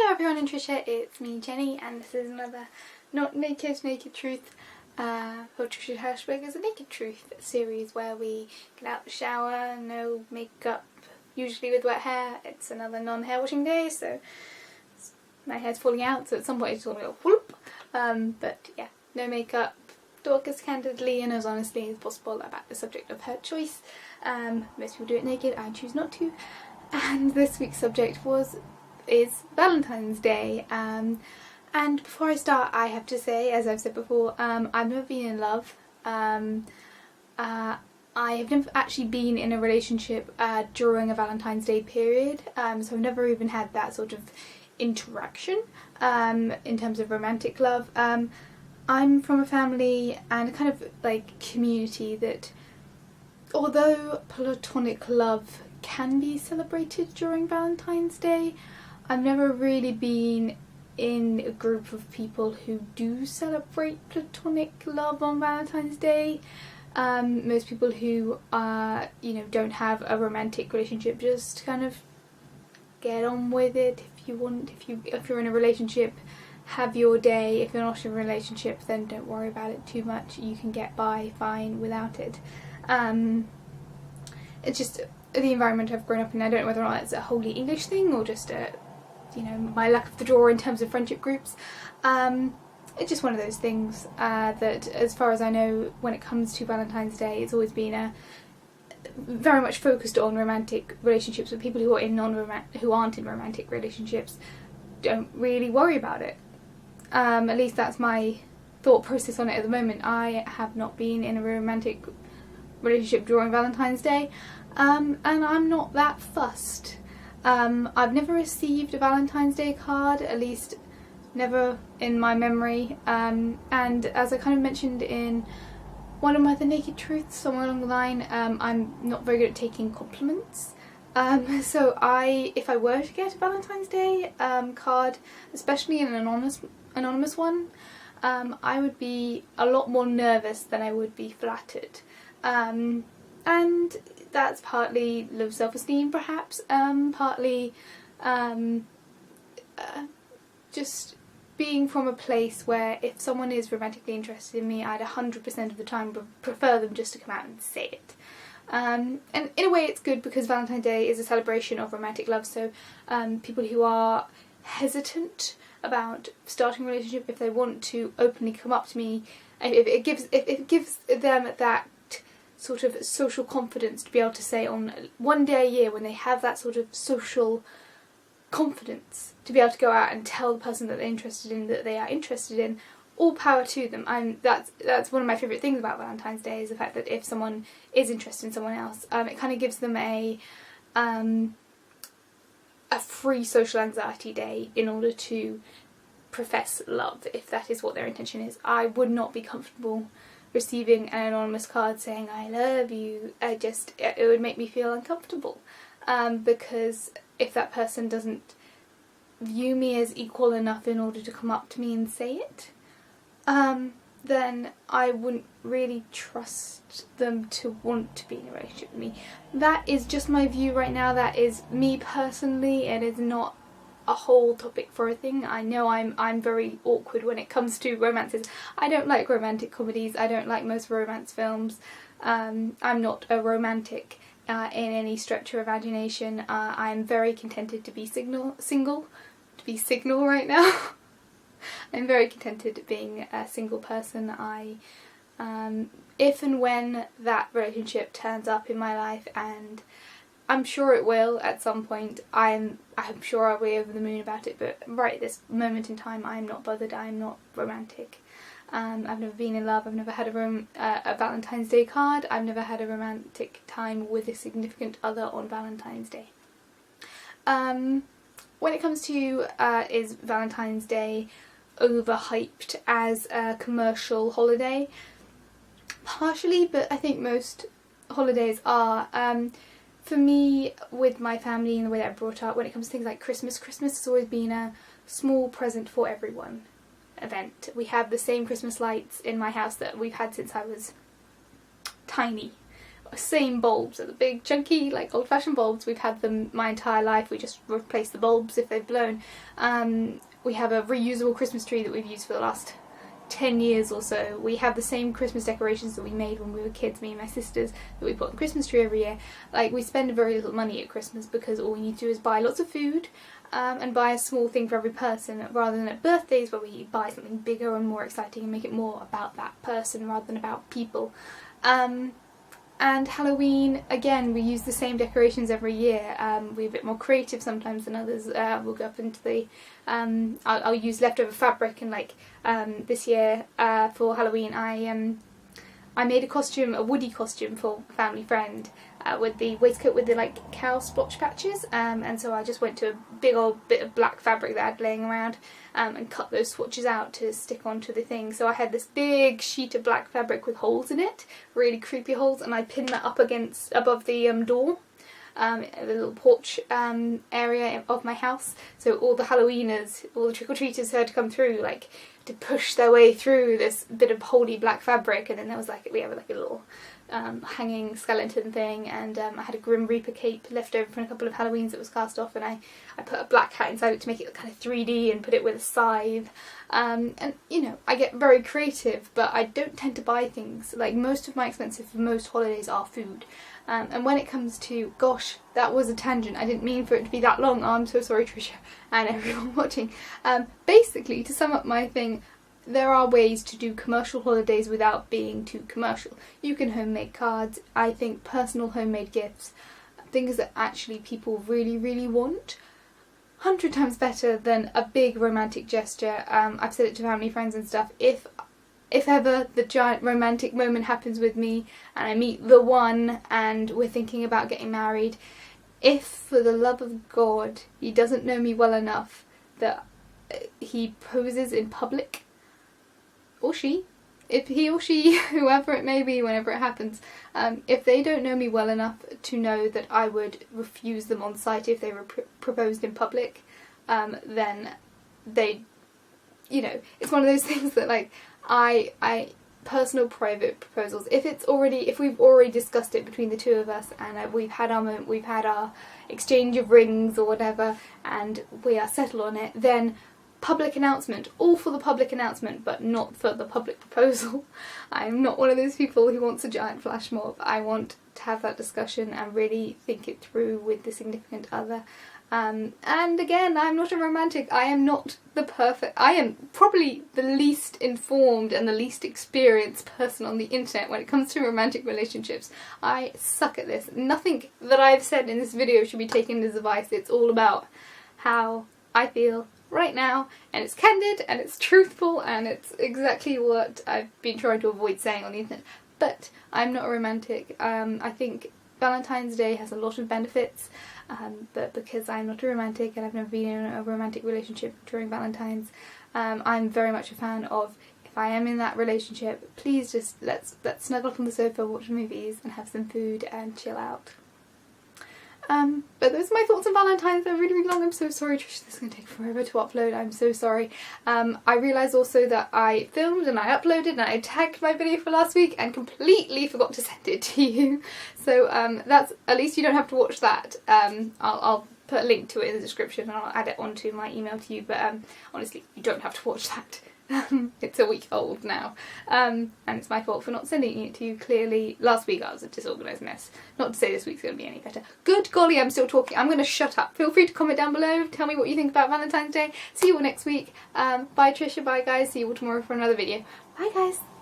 Hello everyone and Trisha, it's me Jenny, and this is another Not Naked Truth for Trisha Hershberger's A Naked Truth series where we get out the shower, no makeup, usually with wet hair. It's another non-hair washing day, so my hair's falling out, so at some point it's all going to go whoop. But yeah, no makeup, talk as candidly and as honestly as possible about the subject of her choice. Most people do it naked, I choose not to. And this week's subject is Valentine's Day. And before I start, I have to say, as I've said before, I've never been in love. I have never actually been in a relationship during a Valentine's Day period, so I've never even had that sort of interaction in terms of romantic love. I'm from a family and a kind of like community that, although platonic love can be celebrated during Valentine's Day, I've never really been in a group of people who do celebrate platonic love on Valentine's Day. Most people who don't have a romantic relationship just kind of get on with it. If you're in a relationship, have your day. If you're not in a relationship, then don't worry about it too much. You can get by fine without it. It's just the environment I've grown up in. I don't know whether or not it's a wholly English thing or just my luck of the draw in terms of friendship groups. It's just one of those things that, as far as I know, when it comes to Valentine's Day, it's always been very much focused on romantic relationships, but people who are who aren't in romantic relationships don't really worry about it. At least that's my thought process on it at the moment. I have not been in a romantic relationship during Valentine's Day, and I'm not that fussed. I've never received a Valentine's Day card, at least never in my memory, and as I kind of mentioned in one of my other Naked Truths somewhere along the line, I'm not very good at taking compliments. So if I were to get a Valentine's Day card, especially an anonymous one, I would be a lot more nervous than I would be flattered. And that's partly low self-esteem, perhaps, partly just being from a place where if someone is romantically interested in me, I'd 100% of the time prefer them just to come out and say it. And in a way it's good because Valentine's Day is a celebration of romantic love, so people who are hesitant about starting a relationship, if they want to openly come up to me, if it gives them that sort of social confidence to be able to say on one day a year when they have that sort of social confidence to be able to go out and tell the person that they're interested in that they are interested in, all power to them. And that's one of my favourite things about Valentine's Day, is the fact that if someone is interested in someone else, it kind of gives them a free social anxiety day in order to profess love, if that is what their intention is. I would not be comfortable receiving an anonymous card saying I love you. It would make me feel uncomfortable, because if that person doesn't view me as equal enough in order to come up to me and say it, then I wouldn't really trust them to want to be in a relationship with me. That is just my view right now. That is me personally. It is not a whole topic for a thing. I know I'm very awkward when it comes to romances. I don't like romantic comedies. I don't like most romance films. I'm not a romantic in any stretch of imagination. I'm very contented to be single right now. I'm very contented being a single person. If and when that relationship turns up in my life, and I'm sure it will at some point, I'm sure I'll be over the moon about it, but right at this moment in time I'm not bothered. I'm not romantic. I've never been in love. I've never had a Valentine's Day card. I've never had a romantic time with a significant other on Valentine's Day. When it comes to is Valentine's Day overhyped as a commercial holiday? Partially, but I think most holidays are. For me, with my family and the way that I'm brought up, when it comes to things like Christmas has always been a small present for everyone event. We have the same Christmas lights in my house that we've had since I was tiny. same bulbs, the big chunky like old-fashioned bulbs. We've had them my entire life. We just replace the bulbs if they've blown. We have a reusable Christmas tree that we've used for the last 10 years or so. We have the same Christmas decorations that we made when we were kids, me and my sisters, that we put on the Christmas tree every year. Like, we spend very little money at Christmas because all we need to do is buy lots of food and buy a small thing for every person, rather than at birthdays where we buy something bigger and more exciting and make it more about that person rather than about people. And Halloween, again, we use the same decorations every year. We're a bit more creative sometimes than others. We'll go up into the... I'll use leftover fabric, and like this year for Halloween I made a costume, a Woody costume for a family friend, with the waistcoat with the like cow splotch patches, and so I just went to a big old bit of black fabric that I had laying around and cut those swatches out to stick onto the thing. So I had this big sheet of black fabric with holes in it, really creepy holes, and I pinned that up above the door. The little porch area of my house, so all the Halloweeners, all the trick-or-treaters had to come through, like, to push their way through this bit of holdy black fabric. And then there was like, we have like a little hanging skeleton thing, and I had a Grim Reaper cape left over from a couple of Halloweens that was cast off, and I put a black hat inside it to make it kind of 3D and put it with a scythe. And you know, I get very creative, but I don't tend to buy things. Like, most of my expenses for most holidays are food. And when it comes to, gosh, that was a tangent, I didn't mean for it to be that long. Oh, I'm so sorry, Trisha, and everyone watching. Basically, to sum up my thing, there are ways to do commercial holidays without being too commercial. You can homemade cards. I think personal homemade gifts, things that actually people really, really want, 100 times better than a big romantic gesture. I've said it to family, friends and stuff. If ever the giant romantic moment happens with me and I meet the one and we're thinking about getting married, if for the love of God he doesn't know me well enough that he poses in public, or she, if he or she, whoever it may be, whenever it happens, if they don't know me well enough to know that I would refuse them on sight if they were proposed in public, then they, you know, it's one of those things that, like, I personal private proposals, if we've already discussed it between the two of us, and we've had our moment, we've had our exchange of rings or whatever, and we are settled on it, then public announcement, all for the public announcement, but not for the public proposal. I'm not one of those people who wants a giant flash mob. I want to have that discussion and really think it through with the significant other. And again, I'm not a romantic. I am probably the least informed and the least experienced person on the internet when it comes to romantic relationships. I suck at this. Nothing that I've said in this video should be taken as advice. It's all about how I feel right now, and it's candid and it's truthful, and it's exactly what I've been trying to avoid saying on the internet. But I'm not a romantic. I think Valentine's Day has a lot of benefits, but because I'm not a romantic and I've never been in a romantic relationship during Valentine's, I'm very much a fan of, if I am in that relationship, please just let's snuggle up on the sofa, watch movies and have some food and chill out. But those are my thoughts on Valentine's. They're really, really long. I'm so sorry, Trisha, this is going to take forever to upload. I'm so sorry. I realised also that I filmed and I uploaded and I tagged my video for last week and completely forgot to send it to you. So that's, at least you don't have to watch that. I'll put a link to it in the description and I'll add it onto my email to you, but honestly, you don't have to watch that. It's a week old now, and it's my fault for not sending it to you. Clearly, last week I was a disorganised mess. Not to say this week's going to be any better. Good golly, I'm still talking. I'm going to shut up. Feel free to comment down below. Tell me what you think about Valentine's Day. See you all next week. Bye Trisha, bye guys. See you all tomorrow for another video. Bye guys.